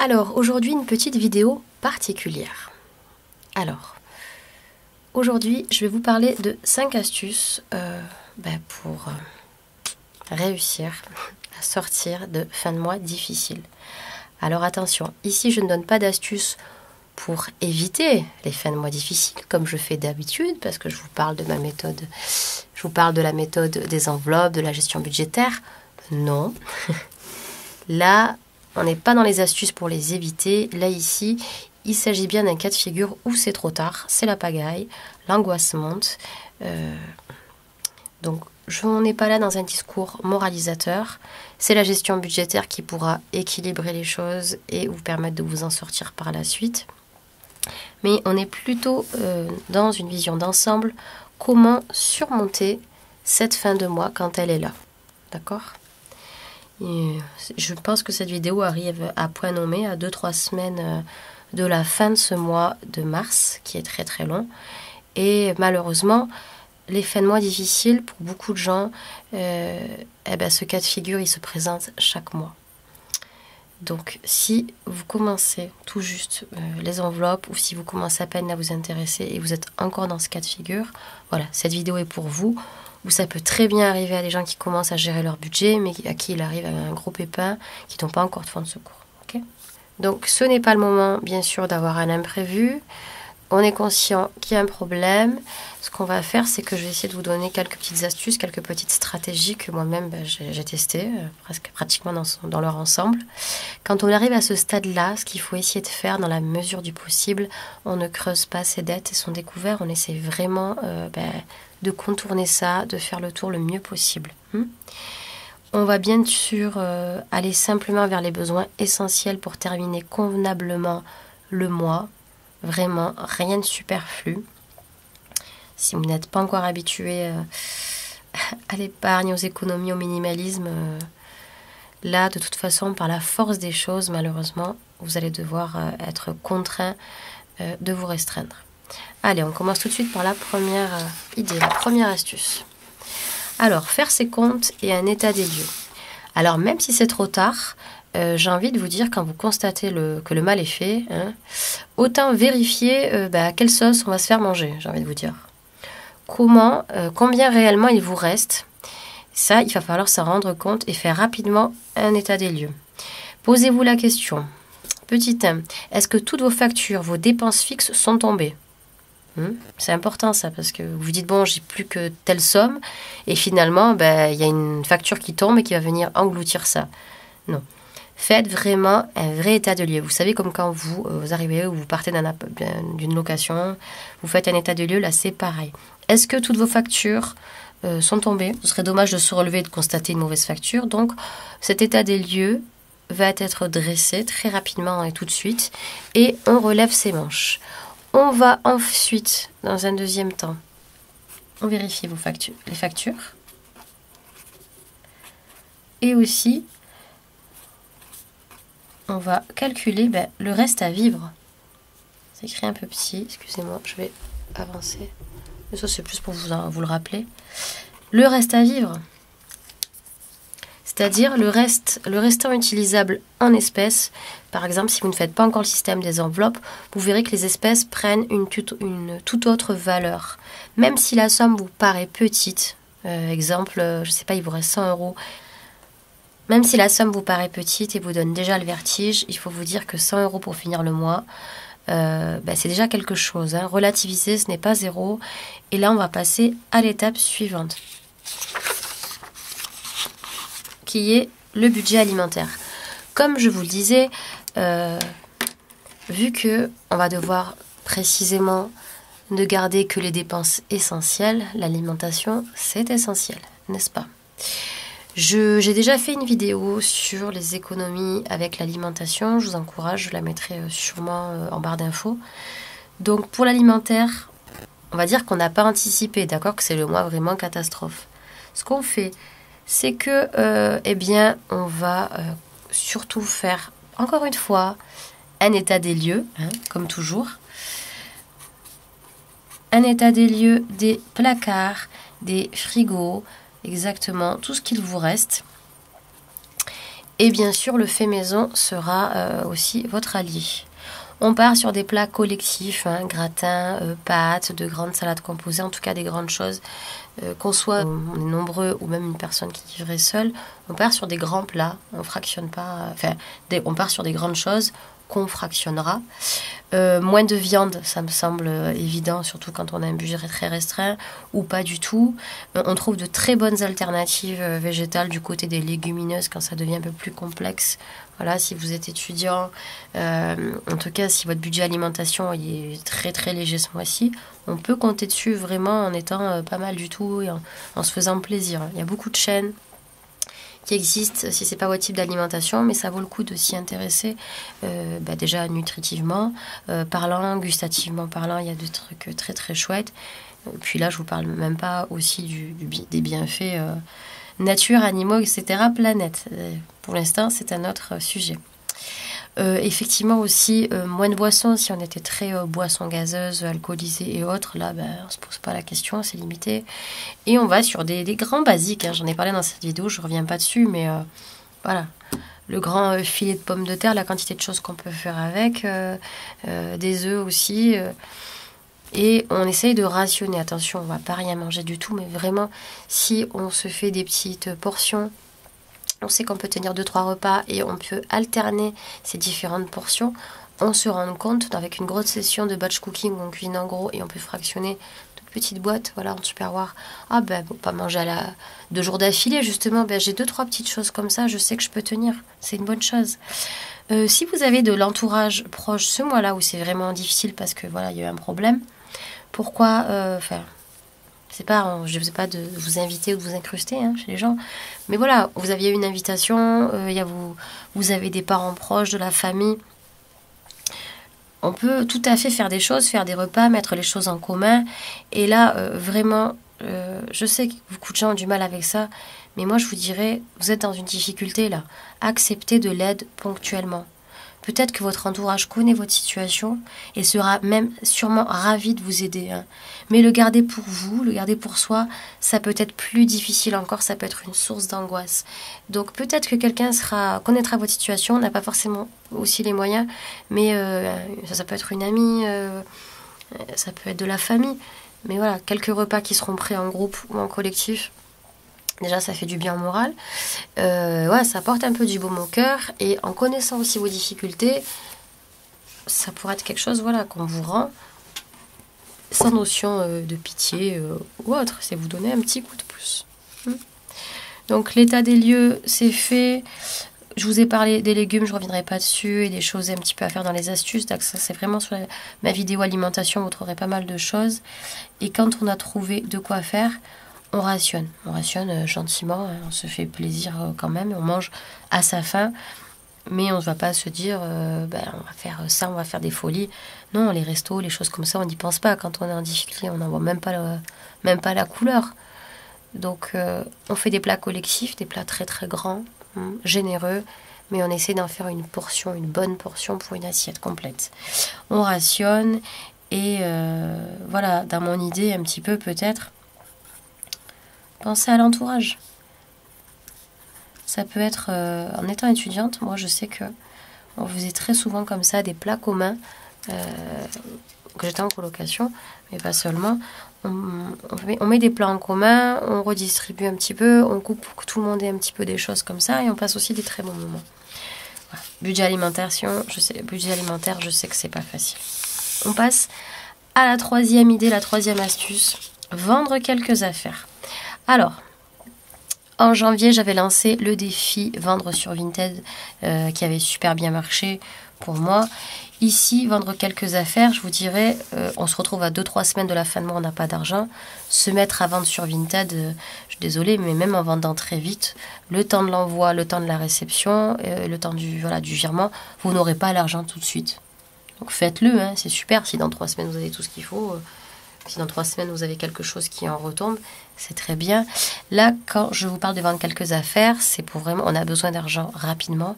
Alors, aujourd'hui, une petite vidéo particulière. Alors, aujourd'hui, je vais vous parler de 5 astuces pour réussir à sortir de fin de mois difficile. Alors attention, ici, je ne donne pas d'astuces pour éviter les fins de mois difficiles, comme je fais d'habitude, parce que je vous parle de ma méthode. Je vous parle de la méthode des enveloppes, de la gestion budgétaire. Non. Là, on n'est pas dans les astuces pour les éviter. Là, ici, il s'agit bien d'un cas de figure où c'est trop tard, c'est la pagaille, l'angoisse monte. Donc, on n'est pas là dans un discours moralisateur. C'est la gestion budgétaire qui pourra équilibrer les choses et vous permettre de vous en sortir par la suite. Mais on est plutôt dans une vision d'ensemble. Comment surmonter cette fin de mois quand elle est là. D'accord ? Et je pense que cette vidéo arrive à point nommé, à 2-3 semaines de la fin de ce mois de mars, qui est très très long. Et malheureusement, les fins de mois difficiles, pour beaucoup de gens, ce cas de figure, il se présente chaque mois. Donc, si vous commencez tout juste les enveloppes, ou si vous commencez à peine à vous intéresser et vous êtes encore dans ce cas de figure, voilà, cette vidéo est pour vous. Où ça peut très bien arriver à des gens qui commencent à gérer leur budget, mais à qui il arrive un gros pépin, qui n'ont pas encore de fonds de secours. Okay ? Donc ce n'est pas le moment, bien sûr, d'avoir un imprévu. On est conscient qu'il y a un problème. Ce qu'on va faire, c'est que je vais essayer de vous donner quelques petites astuces, quelques petites stratégies que moi-même j'ai testées, pratiquement dans leur ensemble. Quand on arrive à ce stade-là, ce qu'il faut essayer de faire dans la mesure du possible, on ne creuse pas ses dettes et son découvert. On essaie vraiment de contourner ça, de faire le tour le mieux possible. On va bien sûr aller simplement vers les besoins essentiels pour terminer convenablement le mois. Vraiment, rien de superflu. Si vous n'êtes pas encore habitué à l'épargne, aux économies, au minimalisme, là, de toute façon, par la force des choses, malheureusement, vous allez devoir être contraint de vous restreindre. Allez, on commence tout de suite par la première idée, la première astuce. Alors, faire ses comptes et un état des lieux. Alors, même si c'est trop tard, j'ai envie de vous dire, quand vous constatez que le mal est fait, autant vérifier à quelle sauce on va se faire manger, j'ai envie de vous dire. Combien réellement il vous reste. Ça, il va falloir s'en rendre compte et faire rapidement un état des lieux. Posez-vous la question. Petit 1, est-ce que toutes vos factures, vos dépenses fixes sont tombées ? C'est important ça, parce que vous vous dites, bon, j'ai plus que telle somme, et finalement, il y a une facture qui tombe et qui va venir engloutir ça. Non. Faites vraiment un vrai état de lieu. Vous savez, comme quand vous arrivez ou vous partez d'une location, vous faites un état de lieu, là c'est pareil. Est-ce que toutes vos factures sont tombées ? Ce serait dommage de se relever et de constater une mauvaise facture. Donc cet état des lieux va être dressé très rapidement et tout de suite. Et on relève ses manches. On va ensuite, dans un deuxième temps, on vérifie les factures. Et aussi, on va calculer le reste à vivre. C'est écrit un peu petit, excusez-moi, je vais avancer. Mais ça, c'est plus pour vous le rappeler. Le reste à vivre, c'est-à-dire le restant utilisable en espèces. Par exemple, si vous ne faites pas encore le système des enveloppes, vous verrez que les espèces prennent une toute autre valeur. Même si la somme vous paraît petite, exemple, je ne sais pas, il vous reste 100 €. Même si la somme vous paraît petite et vous donne déjà le vertige, il faut vous dire que 100 € pour finir le mois, c'est déjà quelque chose. Relativiser, ce n'est pas zéro. Et là, on va passer à l'étape suivante, qui est le budget alimentaire. Comme je vous le disais, vu que on va devoir précisément ne garder que les dépenses essentielles, l'alimentation, c'est essentiel, n'est-ce pas ? J'ai déjà fait une vidéo sur les économies avec l'alimentation. Je vous encourage, je la mettrai sûrement en barre d'infos. Donc pour l'alimentaire, on va dire qu'on n'a pas anticipé, d'accord, que c'est le mois vraiment catastrophe. Ce qu'on fait, c'est que, on va surtout faire, encore une fois, un état des lieux, comme toujours. Un état des lieux des placards, des frigos, exactement tout ce qu'il vous reste. Et bien sûr, le fait maison sera aussi votre allié. On part sur des plats collectifs, hein, gratin, pâtes, de grandes salades composées, en tout cas des grandes choses. Qu'on soit on est nombreux ou même une personne qui vivrait seule, on part sur des grands plats, on fractionne pas, on part sur des grandes choses qu'on fractionnera. Moins de viande, ça me semble évident, surtout quand on a un budget très restreint, ou pas du tout. On trouve de très bonnes alternatives végétales du côté des légumineuses quand ça devient un peu plus complexe. Voilà, si vous êtes étudiant, en tout cas si votre budget alimentation est très très léger ce mois-ci, on peut compter dessus vraiment en étant pas mal du tout et en se faisant plaisir. Il y a beaucoup de chaînes qui existent si c'est pas votre type d'alimentation, mais ça vaut le coup de s'y intéresser. Déjà nutritivement parlant, gustativement parlant, il y a des trucs très très chouettes. Puis là, je vous parle même pas aussi des bienfaits nature, animaux, etc., planète. Pour l'instant, c'est un autre sujet. Effectivement aussi, moins de boissons. Si on était très boissons gazeuses, alcoolisées et autres, là, on se pose pas la question, c'est limité. Et on va sur des grands basiques. Hein. J'en ai parlé dans cette vidéo, je reviens pas dessus, mais voilà. Le grand filet de pommes de terre, la quantité de choses qu'on peut faire avec, des œufs aussi. Et on essaye de rationner. Attention, on va pas rien manger du tout, mais vraiment, si on se fait des petites portions, on sait qu'on peut tenir 2-3 repas et on peut alterner ces différentes portions. On se rend compte avec une grosse session de batch cooking où on cuisine en gros et on peut fractionner toute petite boîte, voilà, en Tupperware. Faut pas manger 2 jours d'affilée, justement. J'ai 2-3 petites choses comme ça, je sais que je peux tenir. C'est une bonne chose. Si vous avez de l'entourage proche ce mois-là où c'est vraiment difficile parce que voilà, il y a eu un problème, pourquoi je ne sais pas de vous inviter ou de vous incruster chez les gens, mais voilà, vous aviez une invitation, vous avez des parents proches de la famille. On peut tout à fait faire des choses, faire des repas, mettre les choses en commun. Et là, vraiment, je sais que beaucoup de gens ont du mal avec ça, mais moi je vous dirais, vous êtes dans une difficulté là. Acceptez de l'aide ponctuellement. Peut-être que votre entourage connaît votre situation et sera même sûrement ravi de vous aider. Hein. Mais le garder pour vous, le garder pour soi, ça peut être plus difficile encore, ça peut être une source d'angoisse. Donc peut-être que quelqu'un connaîtra votre situation, n'a pas forcément aussi les moyens, mais ça peut être une amie, ça peut être de la famille. Mais voilà, quelques repas qui seront pris en groupe ou en collectif. Déjà, ça fait du bien au moral. Ça apporte un peu du baume au cœur. Et en connaissant aussi vos difficultés, ça pourrait être quelque chose qu'on vous rend sans notion de pitié ou autre. C'est vous donner un petit coup de pouce. Donc, l'état des lieux, c'est fait. Je vous ai parlé des légumes, je ne reviendrai pas dessus. Et des choses un petit peu à faire dans les astuces. Donc, ça, c'est vraiment sur ma vidéo alimentation. Vous trouverez pas mal de choses. Et quand on a trouvé de quoi faire, on rationne gentiment, on se fait plaisir quand même, on mange à sa faim, mais on ne va pas se dire on va faire ça, on va faire des folies. Non, les restos, les choses comme ça, on n'y pense pas. Quand on est en difficulté, on n'en voit même pas la couleur. Donc on fait des plats collectifs, des plats très très grands, généreux, mais on essaie d'en faire une bonne portion pour une assiette complète. On rationne et dans mon idée un petit peu peut-être, pensez à l'entourage. Ça peut être, en étant étudiante, moi je sais que on faisait très souvent comme ça des plats communs, que j'étais en colocation, mais pas seulement. On met des plats en commun, on redistribue un petit peu, on coupe pour que tout le monde ait un petit peu des choses comme ça, et on passe aussi des très bons moments. Voilà. Budget alimentaire, je sais que c'est pas facile. On passe à la troisième idée, la troisième astuce, vendre quelques affaires. Alors, en janvier, j'avais lancé le défi Vendre sur Vinted qui avait super bien marché pour moi. Ici, vendre quelques affaires, je vous dirais, on se retrouve à 2-3 semaines de la fin de mois, on n'a pas d'argent. Se mettre à vendre sur Vinted, je suis désolée, mais même en vendant très vite, le temps de l'envoi, le temps de la réception, le temps du virement, vous n'aurez pas l'argent tout de suite. Donc faites-le, c'est super. Si dans 3 semaines, vous avez tout ce qu'il faut... Si dans 3 semaines, vous avez quelque chose qui en retombe, c'est très bien. Là, quand je vous parle de vendre quelques affaires, c'est pour vraiment, on a besoin d'argent rapidement.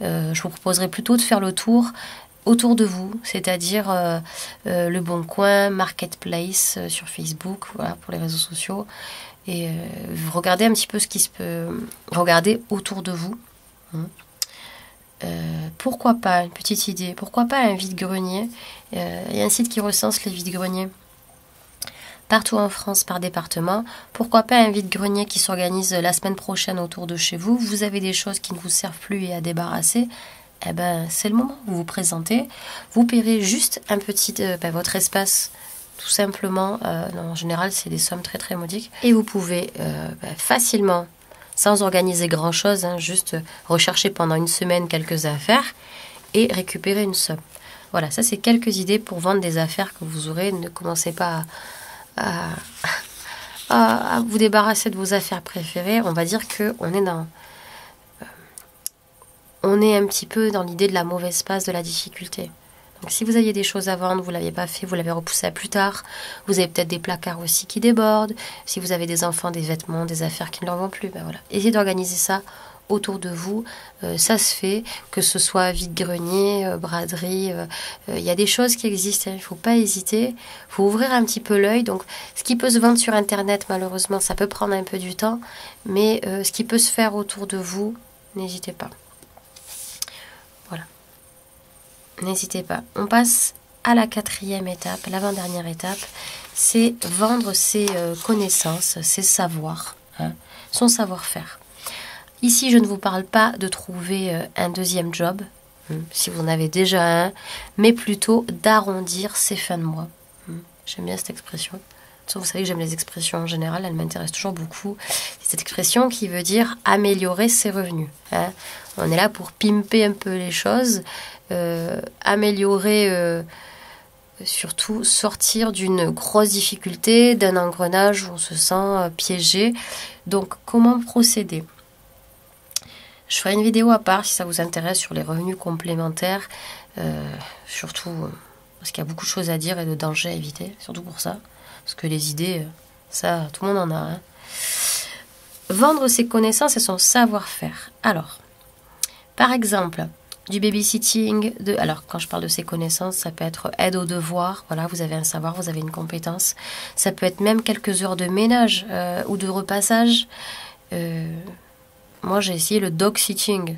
Je vous proposerais plutôt de faire le tour autour de vous, c'est-à-dire Le Bon Coin, Marketplace sur Facebook, voilà, pour les réseaux sociaux. Et regardez un petit peu ce qui se peut. Regardez autour de vous. Pourquoi pas, une petite idée, pourquoi pas un vide-grenier. Il y a un site qui recense les vides-greniers partout en France par département. Pourquoi pas un vide-grenier qui s'organise la semaine prochaine autour de chez vous. Vous avez des choses qui ne vous servent plus et à débarrasser. Eh ben, c'est le moment. Vous vous présentez. Vous paierez juste un petit, votre espace, tout simplement. En général, c'est des sommes très très modiques. Et vous pouvez facilement, sans organiser grand-chose, juste rechercher pendant une semaine quelques affaires et récupérer une somme. Voilà, ça c'est quelques idées pour vendre des affaires que vous aurez. Ne commencez pas à vous débarrasser de vos affaires préférées. On va dire qu'on est on est un petit peu dans l'idée de la mauvaise passe, de la difficulté. Donc si vous aviez des choses à vendre, vous ne l'aviez pas fait, vous l'avez repoussé à plus tard, vous avez peut-être des placards aussi qui débordent, si vous avez des enfants, des vêtements, des affaires qui ne leur vont plus, voilà. Essayez d'organiser ça autour de vous, ça se fait, que ce soit vide-grenier, braderie, il y a des choses qui existent, il ne faut pas hésiter, il faut ouvrir un petit peu l'œil. Donc ce qui peut se vendre sur internet, malheureusement, ça peut prendre un peu du temps, mais ce qui peut se faire autour de vous, n'hésitez pas. Voilà. N'hésitez pas. On passe à la 4e étape, l'avant-dernière étape, c'est vendre ses connaissances, ses savoirs, son savoir-faire. Ici, je ne vous parle pas de trouver un deuxième job, si vous en avez déjà un, mais plutôt d'arrondir ses fins de mois. J'aime bien cette expression. Vous savez que j'aime les expressions en général, elles m'intéressent toujours beaucoup. C'est cette expression qui veut dire améliorer ses revenus. On est là pour pimper un peu les choses, améliorer, surtout sortir d'une grosse difficulté, d'un engrenage où on se sent piégé. Donc, comment procéder ? Je ferai une vidéo à part si ça vous intéresse sur les revenus complémentaires, surtout parce qu'il y a beaucoup de choses à dire et de dangers à éviter, surtout pour ça, parce que les idées, ça, tout le monde en a. Vendre ses connaissances et son savoir-faire. Alors, par exemple, du babysitting, alors quand je parle de ses connaissances, ça peut être aide aux devoirs, voilà, vous avez un savoir, vous avez une compétence, ça peut être même quelques heures de ménage ou de repassage. Moi, j'ai essayé le dog sitting.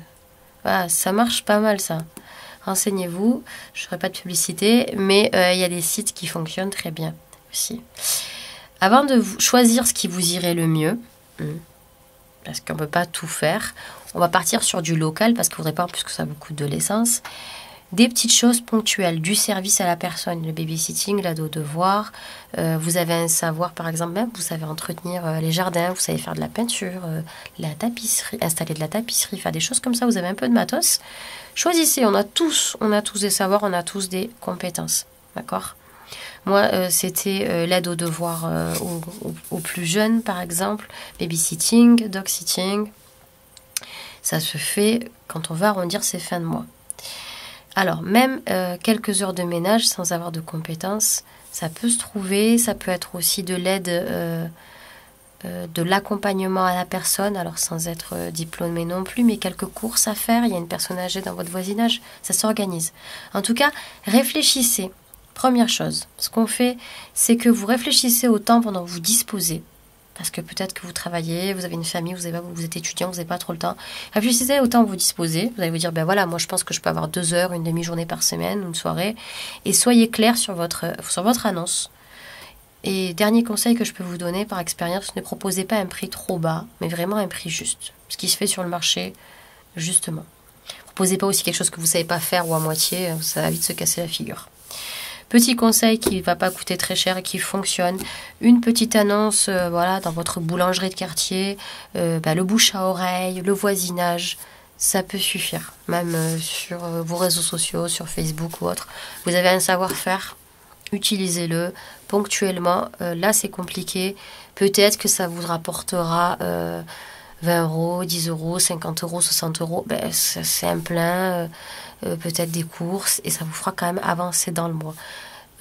Voilà, ça marche pas mal, ça. Renseignez-vous. Je ne ferai pas de publicité, mais il y a des sites qui fonctionnent très bien aussi. Avant de choisir ce qui vous irait le mieux, parce qu'on ne peut pas tout faire, on va partir sur du local, parce qu'il ne faudrait pas en plus que ça vous coûte de l'essence. Des petites choses ponctuelles, du service à la personne, le babysitting, l'aide aux devoirs. Vous avez un savoir, par exemple, même vous savez entretenir les jardins, vous savez faire de la peinture, la tapisserie, installer de la tapisserie, faire des choses comme ça, vous avez un peu de matos. Choisissez, on a tous des savoirs, on a tous des compétences, d'accord ? Moi, c'était l'aide aux devoirs aux plus jeunes, par exemple, babysitting, dog sitting. Ça se fait quand on va arrondir ses fins de mois. Alors, même quelques heures de ménage sans avoir de compétences, ça peut se trouver. Ça peut être aussi de l'aide, de l'accompagnement à la personne, alors sans être diplômé non plus, mais quelques courses à faire. Il y a une personne âgée dans votre voisinage, ça s'organise. En tout cas, réfléchissez. Première chose, ce qu'on fait, c'est que vous réfléchissez au temps pendant que vous disposez. Parce que peut-être que vous travaillez, vous avez une famille, vous êtes étudiant, vous n'avez pas trop le temps. Réfléchissez au temps que vous disposez. Vous allez vous dire, ben voilà, moi je pense que je peux avoir 2 heures, une demi-journée par semaine, une soirée. Et soyez clair sur votre annonce. Et dernier conseil que je peux vous donner par expérience, ne proposez pas un prix trop bas, mais vraiment un prix juste. Ce qui se fait sur le marché, justement. Ne proposez pas aussi quelque chose que vous ne savez pas faire ou à moitié, ça va vite se casser la figure. Petit conseil qui ne va pas coûter très cher et qui fonctionne. Une petite annonce dans votre boulangerie de quartier, le bouche à oreille, le voisinage, ça peut suffire. Même sur vos réseaux sociaux, sur Facebook ou autre. Vous avez un savoir-faire, utilisez-le ponctuellement. Là, c'est compliqué. Peut-être que ça vous rapportera 20 euros, 10 euros, 50 euros, 60 euros. C'est un plein. Peut-être des courses, et ça vous fera quand même avancer dans le mois.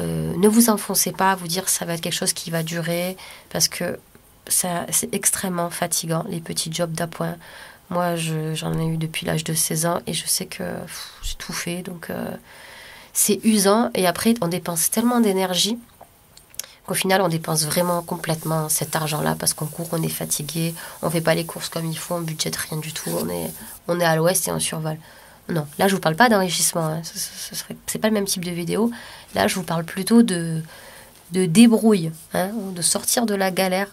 Ne vous enfoncez pas à vous dire ça va être quelque chose qui va durer, parce que c'est extrêmement fatigant, les petits jobs d'appoint. Moi, j'en ai eu depuis l'âge de 16 ans, et je sais que j'ai tout fait, donc c'est usant, et après, on dépense tellement d'énergie Qu'au final, on dépense vraiment complètement cet argent-là parce qu'on court, on est fatigué, on fait pas les courses comme il faut, on budgète rien du tout, on est à l'ouest et on survole. Non, là, je vous parle pas d'enrichissement, hein. C'est pas le même type de vidéo. Là, je vous parle plutôt de débrouille, hein, de sortir de la galère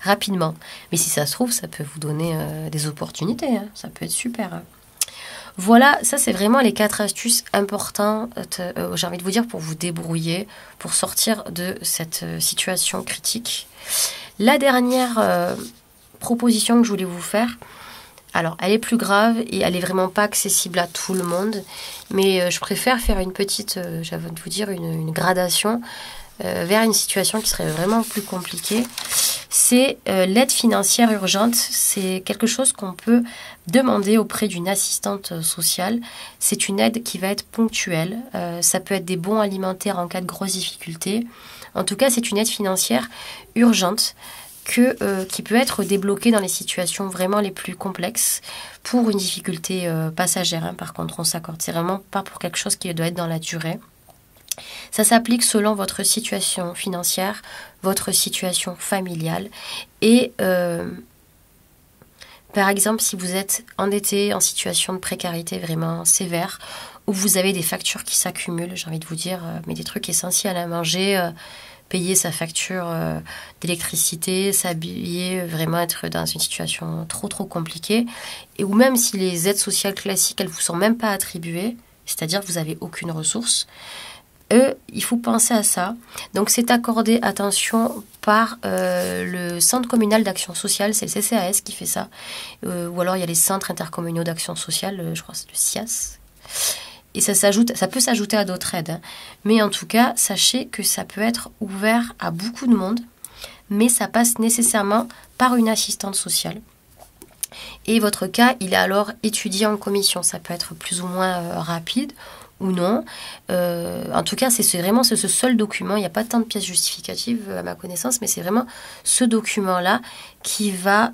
rapidement. Mais si ça se trouve, ça peut vous donner des opportunités, hein. Ça peut être super, hein. Voilà, ça c'est vraiment les 4 astuces importantes, j'ai envie de vous dire, pour vous débrouiller, pour sortir de cette situation critique. La dernière proposition que je voulais vous faire, alors elle est plus grave et elle est vraiment pas accessible à tout le monde, mais je préfère faire une petite, j'ai envie de vous dire, une gradation vers une situation qui serait vraiment plus compliquée. C'est l'aide financière urgente. C'est quelque chose qu'on peut demander auprès d'une assistante sociale. C'est une aide qui va être ponctuelle. Ça peut être des bons alimentaires en cas de grosses difficultés. En tout cas, c'est une aide financière urgente qui peut être débloquée dans les situations vraiment les plus complexes pour une difficulté passagère, hein. Par contre, on s'accorde. C'est vraiment pas pour quelque chose qui doit être dans la durée. Ça s'applique selon votre situation financière, votre situation familiale et par exemple si vous êtes endetté en situation de précarité vraiment sévère ou vous avez des factures qui s'accumulent, j'ai envie de vous dire, mais des trucs essentiels à manger, payer sa facture d'électricité, s'habiller, vraiment être dans une situation trop compliquée, et ou même si les aides sociales classiques elles vous sont même pas attribuées, c'est-à-dire que vous n'avez aucune ressource, il faut penser à ça. Donc c'est accordé, attention, par le Centre communal d'action sociale, c'est le CCAS qui fait ça, ou alors il y a les centres intercommunaux d'action sociale, je crois que c'est le CIAS. Et ça peut s'ajouter à d'autres aides, hein. Mais en tout cas, sachez que ça peut être ouvert à beaucoup de monde, mais ça passe nécessairement par une assistante sociale. Et votre cas, il est alors étudié en commission. Ça peut être plus ou moins rapide ou non. En tout cas, c'est vraiment ce seul document. Il n'y a pas tant de pièces justificatives à ma connaissance, mais c'est vraiment ce document-là qui va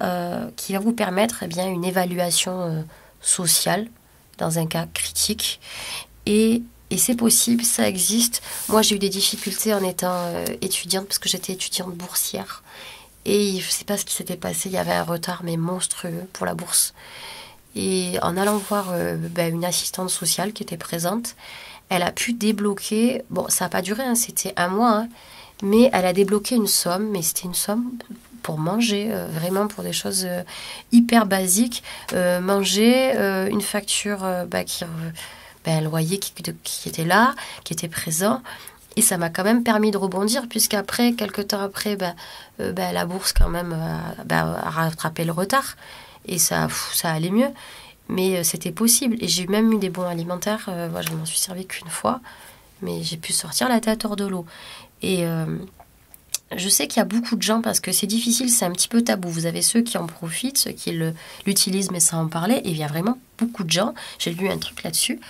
vous permettre une évaluation sociale dans un cas critique. Et c'est possible, ça existe. Moi, j'ai eu des difficultés en étant étudiante parce que j'étais étudiante boursière. Et je ne sais pas ce qui s'était passé, il y avait un retard mais monstrueux pour la bourse. Et en allant voir une assistante sociale qui était présente, elle a pu débloquer, bon ça n'a pas duré, hein, c'était 1 mois, hein, mais elle a débloqué une somme, mais c'était une somme pour manger, vraiment pour des choses hyper basiques. Manger, une facture, un loyer qui était là, qui était présent. Et ça m'a quand même permis de rebondir, puisqu'après, quelques temps après, la bourse quand même a rattrapé le retard. Et ça allait mieux. Mais c'était possible. Et j'ai même eu des bons alimentaires. Je m'en suis servi qu'une fois. Mais j'ai pu sortir la tête hors de l'eau. Et je sais qu'il y a beaucoup de gens, parce que c'est difficile, c'est un petit peu tabou. Vous avez ceux qui en profitent, ceux qui l'utilisent, mais sans en parler. Et il y a vraiment beaucoup de gens. J'ai lu un truc là-dessus.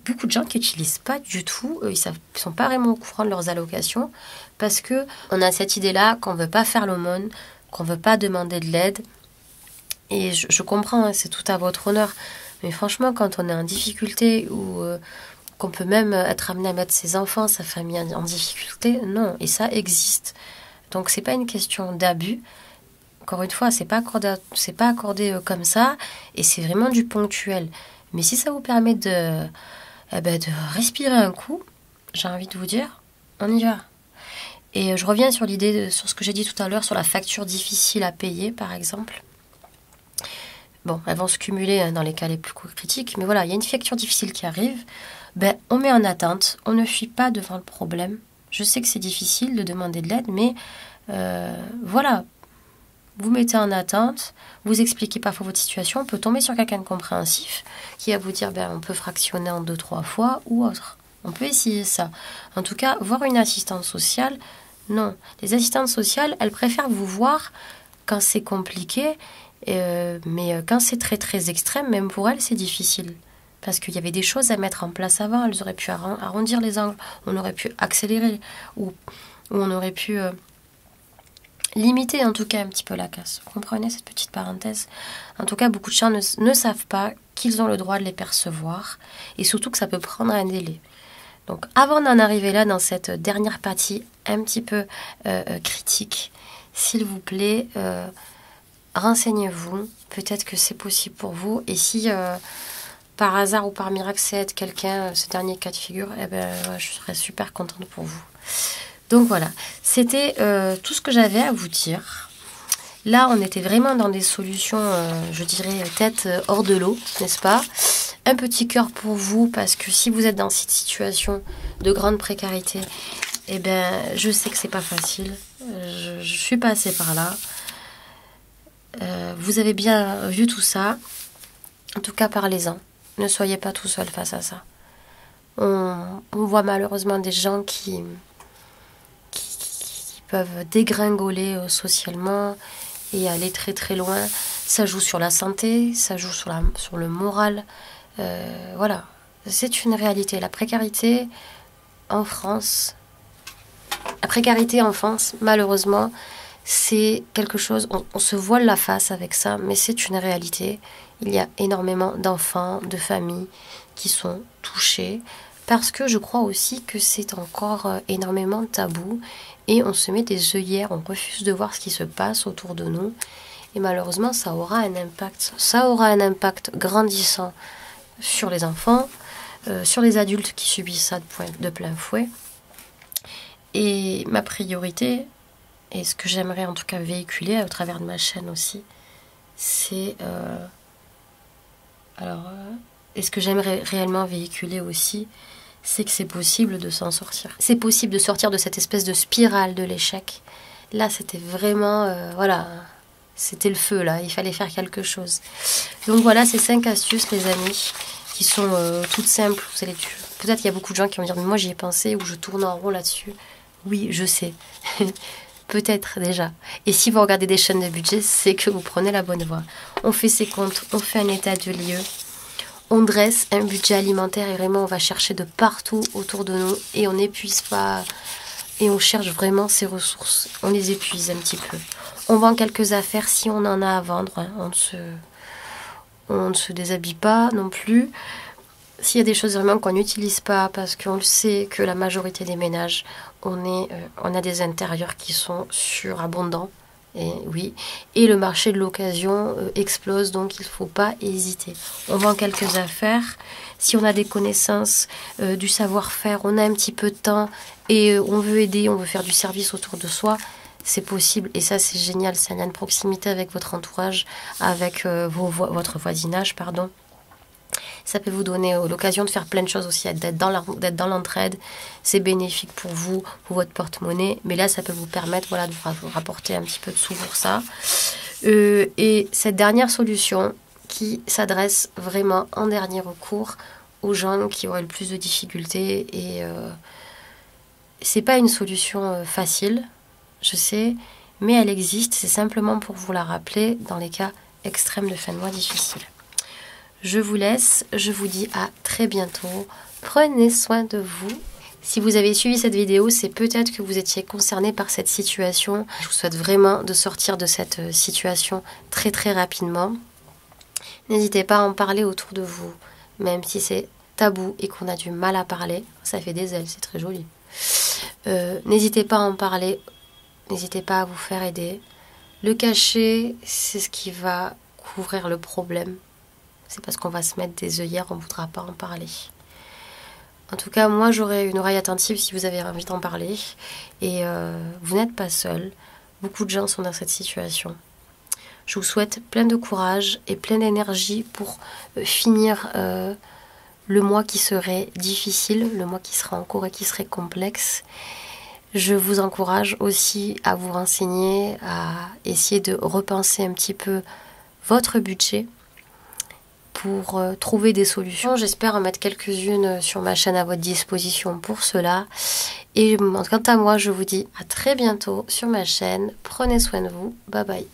Beaucoup de gens qui n'utilisent pas du tout, ils ne sont pas vraiment au courant de leurs allocations, parce qu'on a cette idée-là qu'on ne veut pas faire l'aumône, qu'on ne veut pas demander de l'aide. Et je comprends, hein, c'est tout à votre honneur. Mais franchement, quand on est en difficulté ou qu'on peut même être amené à mettre ses enfants, sa famille en difficulté, non. Et ça existe. Donc, ce n'est pas une question d'abus. Encore une fois, c'est pas accordé comme ça. Et c'est vraiment du ponctuel. Mais si ça vous permet de respirer un coup, j'ai envie de vous dire, on y va. Et je reviens sur sur ce que j'ai dit tout à l'heure, sur la facture difficile à payer, par exemple. Bon, elles vont se cumuler dans les cas les plus critiques, mais voilà, il y a une facture difficile qui arrive, on met en attente, on ne fuit pas devant le problème. Je sais que c'est difficile de demander de l'aide, mais voilà, vous mettez en attente, vous expliquez parfois votre situation, on peut tomber sur quelqu'un de compréhensif qui va vous dire on peut fractionner en 2-3 fois ou autre. On peut essayer ça. En tout cas, voir une assistante sociale, non. Les assistantes sociales, elles préfèrent vous voir quand c'est compliqué, mais quand c'est très extrême, même pour elles, c'est difficile. Parce qu'il y avait des choses à mettre en place avant, elles auraient pu arrondir les angles, on aurait pu accélérer, ou on aurait pu limiter en tout cas un petit peu la casse. Vous comprenez cette petite parenthèse? En tout cas, beaucoup de gens ne savent pas qu'ils ont le droit de les percevoir, et surtout que ça peut prendre un délai. Donc avant d'en arriver là, dans cette dernière partie un petit peu critique, s'il vous plaît, renseignez-vous. Peut-être que c'est possible pour vous. Et si par hasard ou par miracle c'est être quelqu'un, ce dernier cas de figure, eh ben, je serais super contente pour vous. Donc voilà, c'était tout ce que j'avais à vous dire. Là, on était vraiment dans des solutions, je dirais, tête hors de l'eau, n'est-ce pas? Un petit cœur pour vous, parce que si vous êtes dans cette situation de grande précarité, eh ben, je sais que c'est pas facile. Je suis passée par là. Vous avez bien vu tout ça. En tout cas, parlez-en. Ne soyez pas tout seul face à ça. On voit malheureusement des gens qui peuvent dégringoler socialement et aller très très loin. Ça joue sur la santé, ça joue sur le moral. Voilà, c'est une réalité. La précarité en France, malheureusement, c'est quelque chose, on se voile la face avec ça, mais c'est une réalité. Il y a énormément d'enfants, de familles qui sont touchés, parce que je crois aussi que c'est encore énormément tabou, et on se met des œillères, on refuse de voir ce qui se passe autour de nous, et malheureusement ça aura un impact. Ça aura un impact grandissant sur les enfants, sur les adultes qui subissent ça de plein fouet. Et ma priorité, et ce que j'aimerais en tout cas véhiculer au travers de ma chaîne aussi, c'est... et ce que j'aimerais réellement véhiculer aussi, c'est que c'est possible de s'en sortir. C'est possible de sortir de cette espèce de spirale de l'échec. Là, c'était vraiment... voilà, c'était le feu, là. Il fallait faire quelque chose. Donc voilà, ces 5 astuces, les amis, qui sont toutes simples. Peut-être qu'il y a beaucoup de gens qui vont dire, mais moi, j'y ai pensé, ou je tourne en rond là-dessus. Oui, je sais. Peut-être déjà. Et si vous regardez des chaînes de budget, c'est que vous prenez la bonne voie. On fait ses comptes, on fait un état de lieu, on dresse un budget alimentaire et vraiment on va chercher de partout autour de nous et on n'épuise pas et on cherche vraiment ses ressources. On les épuise un petit peu. On vend quelques affaires si on en a à vendre. Hein. On ne se déshabille pas non plus. S'il y a des choses vraiment qu'on n'utilise pas parce qu'on le sait que la majorité des ménages, on a des intérieurs qui sont surabondants. Et oui, et le marché de l'occasion explose, donc il ne faut pas hésiter. On vend quelques affaires. Si on a des connaissances, du savoir-faire, on a un petit peu de temps et on veut aider, on veut faire du service autour de soi, c'est possible. Et ça, c'est génial. C'est un lien de proximité avec votre entourage, avec votre voisinage, pardon. Ça peut vous donner l'occasion de faire plein de choses aussi, d'être dans l'entraide. C'est bénéfique pour vous, pour votre porte-monnaie. Mais là, ça peut vous permettre de vous rapporter un petit peu de sous pour ça. Et cette dernière solution qui s'adresse vraiment en dernier recours aux gens qui auraient le plus de difficultés. Et c'est pas une solution facile, je sais, mais elle existe. C'est simplement pour vous la rappeler dans les cas extrêmes de fin de mois difficiles. Je vous laisse, je vous dis à très bientôt. Prenez soin de vous. Si vous avez suivi cette vidéo, c'est peut-être que vous étiez concerné par cette situation. Je vous souhaite vraiment de sortir de cette situation très très rapidement. N'hésitez pas à en parler autour de vous, même si c'est tabou et qu'on a du mal à parler. Ça fait des ailes, c'est très joli. N'hésitez pas à en parler, n'hésitez pas à vous faire aider. Le cacher, c'est ce qui va couvrir le problème. C'est parce qu'on va se mettre des œillères, on ne voudra pas en parler. En tout cas, moi, j'aurai une oreille attentive si vous avez envie d'en parler. Et vous n'êtes pas seul. Beaucoup de gens sont dans cette situation. Je vous souhaite plein de courage et plein d'énergie pour finir le mois qui serait difficile, le mois qui sera en cours et qui serait complexe. Je vous encourage aussi à vous renseigner, à essayer de repenser un petit peu votre budget pour trouver des solutions. J'espère en mettre quelques-unes sur ma chaîne à votre disposition pour cela. Et quant à moi, je vous dis à très bientôt sur ma chaîne. Prenez soin de vous. Bye bye.